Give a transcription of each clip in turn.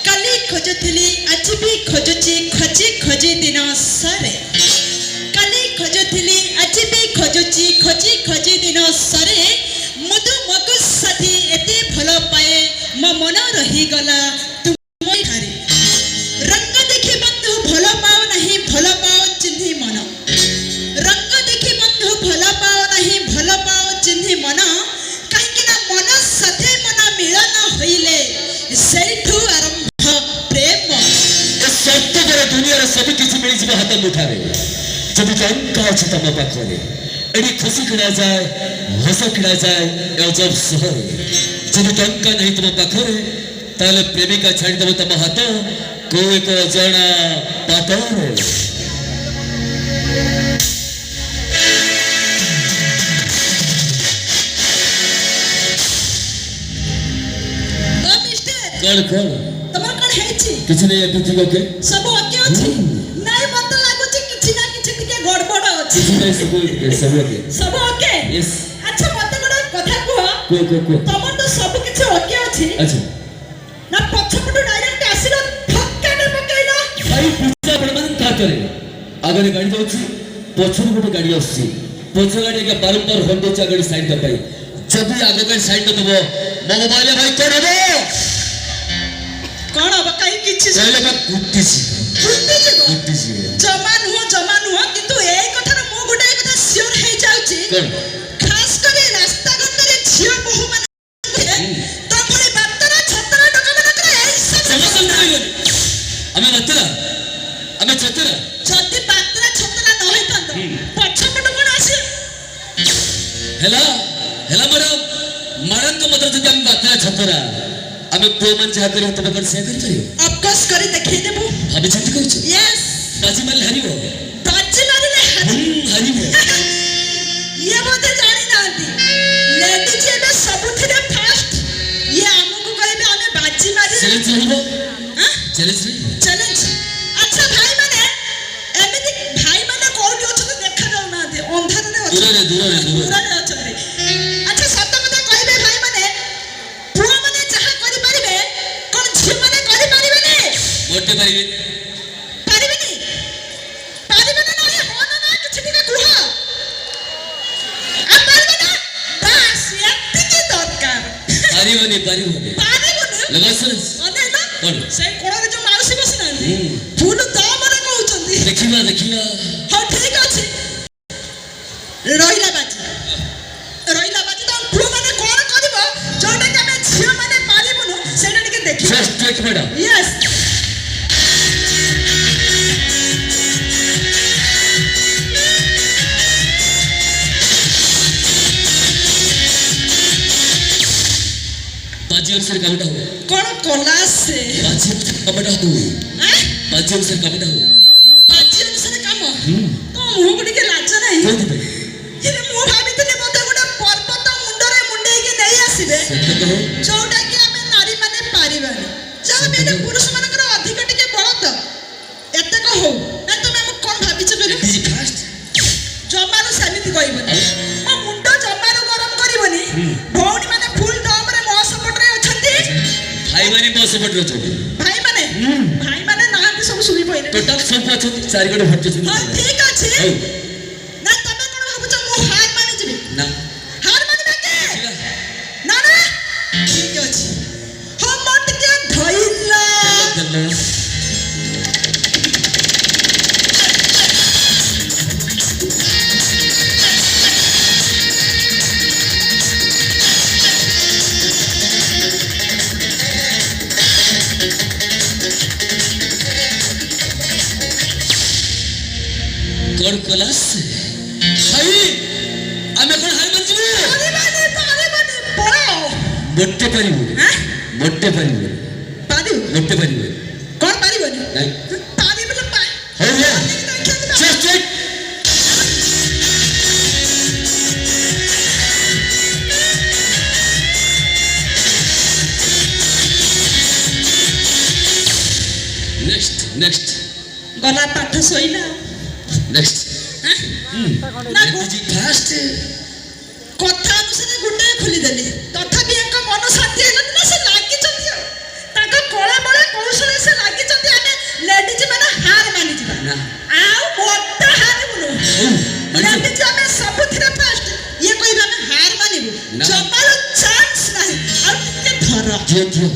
काली खोजुली आज भी खोजुची खोजी खोजी दिन सरे काली खोजुली आज भी खोजुची खोजी खोजी दिन सरे मधु मगु साथी एते भल पाए मो मन रही गला तुम ठारे रंग देखि बंधु भल पाओ नहीं भल पाओ चिन्ही मन रंग देखि बंधु भल पाओ नहीं भल पाओ चिन्ही मन कहीं मन साथे मन मिलन होइले सेठू आरंभ प्रेम सत्य दुनिया सब किसी मिल जाए हाथ मुठारे जब टंका अच्छे तुम पाखे एटी खुशी किणा जाए हस किणा जाए जब सहर जब टंका नहीं तुम पाखे ताले प्रेमिका छाड़ीदेव तुम हाथ को एक अजाणा पातर कौन कौन तमर कोन हेछि किछ नै एतु ठीक ओके सब ओके अछि नै मत लागु छै किछ ना किछ टिके गड़बड़ अछि किछ नै सब ओके यस अच्छा मत गोडा कथा को तमर तो सब किछ ओके अछि अच्छा ना पछपटु डायरेक्ट आसिलो धक्का ने पकैलो भाई पूछा बड़ मन का करे आगे गाड़ी जाउछि पछरु गोटे गाड़ी आछि पछ गाड़ी के बारंबार हॉर्न देचा गाड़ी साइड दे पाई जदी आगे गाड़ी साइड दे दबो मो मोबाइल भाई कर दे कौन अब कहीं किछि पहले बा कुत्तीसी जमान हो किंतु एई कथा मो गोटे कथा श्योर हे जाउची खास करे रास्ता घाटरे झियो बहु मान तो भली बातरा छतरा डका मन करे एई सब समझ नहीं हमें बातरा जति बातरा छतरा न होई तंत पछपट कोन आसी हेला मरन को मतलब जति हम बातरा छतरा अबे तो मन चाह करे तब कर से कर करियो ऑफ कोर्स करी देखि देबो अबे छट कहू यस बाजी मारले हरिबो ये बोते जानी नांती लेडी जी बे सबुथिरे फास्ट ये हमको कहबे हमें बाजी मारी चैलेंज रहिबो हां चैलेंज अच्छा भाई माने एमिति भाई माने कोडी अछि देखा जाउ नांती अंधार ने अछि दूर रे अछि अच्छा सत्य কথা कहबे भाई माने पुआ माने जहा करि परिबे कोन झी माने करि परिबे ने मोटे परिबे पारिबोनी लगासर अने ना कोन से कोणरे जो माउसी बसनांती फूल तो मने कहउचंती देखिला हां ठीक अछि रहिला बाजी तो फूल माने कोन करबो जोटा के हम झियो माने पारिबोनु सेटा टिके देखि फर्स्ट ट्रैक मैडम यस बाजी अनुसार कामटा हो कोन कोलास से बाजी अनुसार कामटा हो हैं बाजी अनुसार कामटा हो बाजी अनुसार काम तो मुह गुडी के लाज नाही ये मु भाबितले मते गोटे पर्वत मुंडरे मुंडे के नै आसीबे जोटा कि हमें नारी माने पारिबानी जा बेटे पुरुष मानकर अधिक टिके बळत एते को हो ना तुम हम कोन भाबिछ बेले फास्ट जमानु समिति कहबनी ओ मुंड जमानु गरम करबनी भौणी माने फुल दम रे मो सपोर्ट रे अछंती भाई माने मो सपोर्ट रे अछंती भाई माने नांती सब सुनी पहिले टोटल सब अछंती चार गडे भट्ट छथि हां ठीक अछि ना तमे कोन भाबुछ मो हार माने जिबी ना हार माने के ना ठीक अछि हम मत के धइला ଭାଇ ଆମେ କଣ ହାର ମାନିଯିବୁ? ପଳାଅ। ମୋଟେ ପାରିବୁ ହାଁ? ମୋଟେ ପାରିବୁ ପାରିବୁ? ମୋଟେ ପାରିବୁ କଣ ପାରିବନି? ନାଇଁ ପାରିବୁ ନା ପା- ହଉ ହଉ Just wait. Next. ଗଲା ପାଠ ଶୋଇଲା। Next. ହାଁ? ନା ଏତିକି ଫାଷ୍ଟ କଥା ଅନୁସାରେ ଗୁଣ୍ଡେ ଖୋଲିଦେଲି ତଥାପି ଏକ ମନ ଶାନ୍ତି ହେଲାନି ନା ସେ ଲାଗିଛନ୍ତି ଆଉ ତାଙ୍କ କଳେ ବଳେ କୌଶଳେ ସେ ଲାଗିଛନ୍ତି ଆମେ ଲେଡିଜ ମାନେ ହାର ମାନିଯିବା ନା। ଆଉ ମୋଟା ହାରିବୁନୁ ମାନିଯିବୁ। ଲେଡିଜ ଆମେ ସବୁଥିରେ ଫାଷ୍ଟ ଇଏ କହିବେ ଆମେ ହାର ମାନିବୁ ନା। ଜମାରୁ ଚାନ୍ସ ନାହିଁ ଆଉ ଟିକେ ଧର ଦିଅ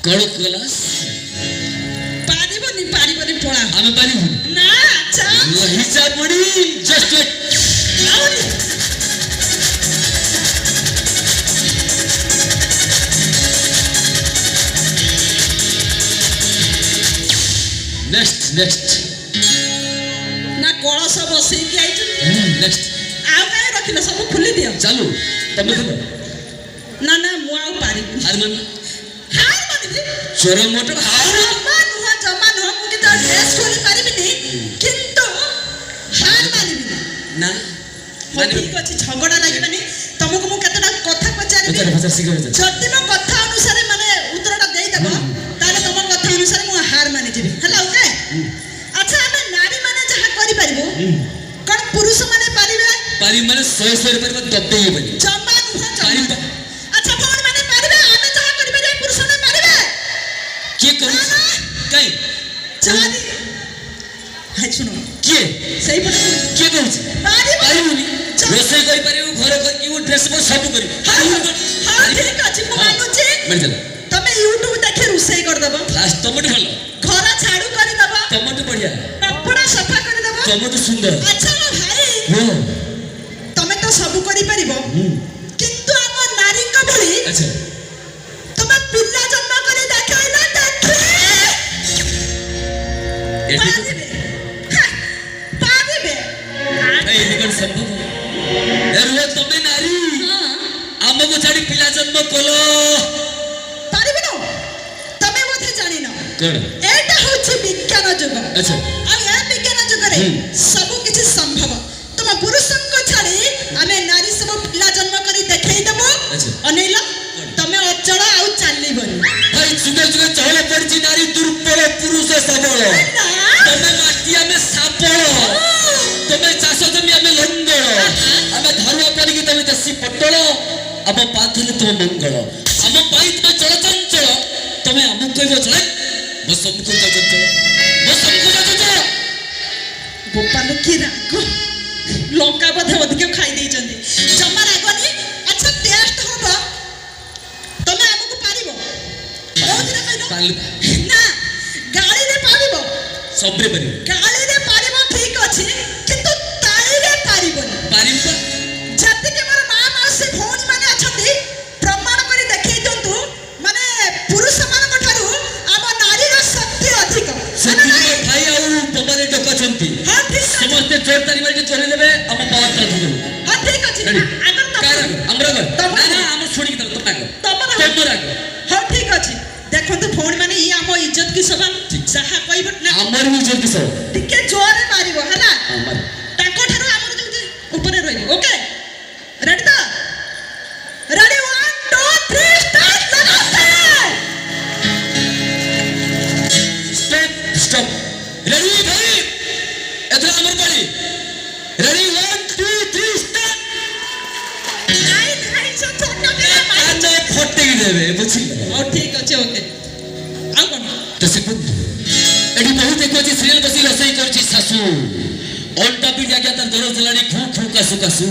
କଣ କ୍ଲାସ୍ ପାରିବନି ପଳା ଆମେ ପାରିବୁ ନା ଚାନ୍ସ ହିସାବ ପଡି ଜଷ୍ଟ ୱେଟ୍ ଆଉନି ନେକ୍ସଟ ନା କଳସ ବସେଇକି ଆଇଛନ୍ତି ନେକ୍ସଟ ଆଉ କାହିଁ ରଖିଲ ସବୁ ଖୋଲି ଦିଅ ଚାଲୁ ତମେ ଖୋଲ ନା ମୁଁ ଆଉ ପାରିବିନି ହାର ମାନ ହାର ମାନିବି ଚୋର ମୋଟ ହାର ଜମା ନୁହଁ ମୁଁ କିନ୍ତୁ ଡ୍ରେସ୍ ଖୋଲି ପାରିବିନି କିନ୍ତୁ ହାର ମାନିବିନି ନା ହଉ ଠିକ ଅଛି ଝଗଡ଼ା ଲାଗିବାନି ତମକୁ ମୁଁ କେତେଟା କଥା ପଚାରିବି ଯଦି ମୋ କଥା ଅନୁସାରେ ମାନେ ଉତ୍ତରଟା ଦେଇଦେବ ତାହେଲେ ତମ କଥା ଅନୁସାରେ ମୁଁ ହାର ମାନିଯିବି ହେଲା ଓକେ ଆଚ୍ଛା ଆମେ ନାରୀ ମାନେ ଯାହା କରିପାରିବୁ କଣ ପୁରୁଷ ମାନେ ପାରିବେ ମାନେ 100 ପାରିବ ଦବେଇ ବନି ଜମା ନୁହଁ ଜମା ଆଚ୍ଛା ଭଉଣୀ ମାନେ ପାରିବେ ଆମେ ଯାହା କରିପାରିବେ ପୁରୁଷ ମାନେ ପାରିବେ କିଏ କହୁଛି କାଇଁ ଚାରି ହାଇ ଶୁଣ କିଏ ସେଇପଟେ କିଏ କହୁଛି ପାରିବୁନି ରୋଷେଇ କରିପାରିବୁ ଘର କରିବୁ ଡ୍ରେସ୍ ସବୁ କରିବୁ ହଁ ଠିକ ଅଛି ମୁଁ ମାନୁଛି ତମେ ୟୁଟ୍ୟୁବ ଦେଖି ରୋଷେଇ କରିଦବ ଫାଷ୍ଟ ତମଠୁ ଭଲ ଘର ଝାଡୁ କରିଦବ ତମଠୁ ବଢିଆ କପଡା ସଫା କରିଦବ ତମଠୁ ସୁନ୍ଦର ଆଚ୍ଛା ମୋ ଭାଇ ତମେ ତ ସବୁ କରିପାରିବ କିନ୍ତୁ ଆମ ନାରୀଙ୍କ ଭଳି ଆଚ୍ଛା ତମେ ପିଲା ଜନ୍ମ କରି ଦେଖାଇଲ ପାରିବେ ଏଇଠି କଣ ସମ୍ଭବ ତମେ ନାରୀ ଆମକୁ ଛାଡି ପିଲା ଜନ୍ମ କଲ ପାରିବିନ ତମେ ବୋଧେ ଜାଣିନ କଣ ଏଇଟା ହଉଛି ବିଜ୍ଞାନ ଯୁଗ ଆଚ୍ଛା ଆଉ ଏ ବିଜ୍ଞାନ ଯୁଗରେ ସବୁ କିଛି ସମ୍ଭବ ତମ ପୁରୁଷଙ୍କୁ ଛାଡି ଆମେ ନାରୀ ସବୁ ପିଲା ଜନ୍ମ କରି ଦେଖେଇ ଦେବ ଅନେଇଲ ତମେ ଅଚଳ ଆଉ ଚାଲିବନି ଭାଇ ଯୁଗେ ଯୁଗେ ଚହଳ ପଡିଛି ନାରୀ ଦୁର୍ବଳ ପୁରୁଷ ସବଳ ତମେ ମାଟି ଆମେ ସାବଳ ତମେ ଚାଷ ଜମି ଆମେ ଲଙ୍ଗଳ ଆମେ ଧାରୁଆ କରିକି ତମେ ଦେଶୀ ପଟଳ ଆମ ପାଖରେ ତୁମ ମଙ୍ଗଳ ଆମ ପାଇଁ ତୁମେ ଚଳଚଞ୍ଚଳ ତମେ ଆମକୁ କହିବ ଚଳେ ମୋ ସମ୍ମୁଖ ଚଞ୍ଚଳ ମୋ ସମ୍ମୁଖ ଚଞ୍ଚଳ ଗୋପାଲ କି ରାଗ ଲଙ୍କା ବୋଧେ ଅଧିକ ଖାଇ ଦେଇଛନ୍ତି ଜମା ରାଗନି ଆଚ୍ଛା ଟେଷ୍ଟ ହବ ତମେ ଆମକୁ ପାରିବ କୋଉଥିରେ କହିଲ ନା ଗାଳିରେ ପାରିବ ସବୁରେ ପାରିବ ଗାଳିରେ ପାରିବ ଠିକ ଅଛି କିନ୍ତୁ ତାଳିରେ ପାରିବନି ପାରିବ ଯେତିକି ମୋର ମା ମାଉସୀ ଭଉଣୀ ମାନେ ଅଛନ୍ତି ପ୍ରମାଣ କରି ଦେଖେଇ ଦିଅନ୍ତୁ ମାନେ ପୁରୁଷ ମାନଙ୍କ ଠାରୁ ଆମ ନାରୀର ଶକ୍ତି ଅଧିକ ସେଥିପାଇଁ ଭାଇ ଆଉ ବୋମାରେ ଡକାଛନ୍ତି ହଁ ଠିକ ଅଛି ସମସ୍ତେ ଜୋର ତାରି ମାରିକି ଚଲେଇ ଦେବେ ଆମ ପାୱାର ଟା ଧରିଦେବୁ ହଁ ଠିକ ଅଛି ଆଗର ଆମର ନା ଆମର ଶୁଣିକି ତମର ଆଗ ହଁ ଠିକ ଅଛି ଦେଖନ୍ତୁ ଭଉଣୀ ମାନେ ଇଏ ଆମ ଇଜ୍ଜତ କି ସବାଲ ଯାହା କହିବ ନା ଆମର ବି ଇଜ୍ଜତ କି ସବାଲ ଟିକେ ଜୋରରେ ମାରିବ ହେଲା ତାଙ୍କ ଠାରୁ ଆମର ଯେମିତି ଉପରେ ରହିବ ଓକେ ରେଡି ତ ରେଡି 1 2 3 ଷ୍ଟାର୍ଟ ଲଗାତାର stop ready ଭାଇ ଏଥର ଆମର ପାଳି ready 1 2 3 start ନାଇଁ ସେ ଛୋଟ ପିଲା କାନ ଫଟେଇ ଦେବେ ବୁଝିଲ ହଉ ଠିକ ଅଛି ଓକେ ଆଉ କଣ ତ ସେ ଏଠି ବହୁତ ଦେଖୁଛି ସିରିଏଲ ବସି ରୋଷେଇ କରୁଛି ଶାଶୁ ଅଣ୍ଟା ପିଠି ଆଜ୍ଞା ତାର ଦରଜ ହେଲାଣି ଖୁ ଖୁ କାଶୁ କାଶୁ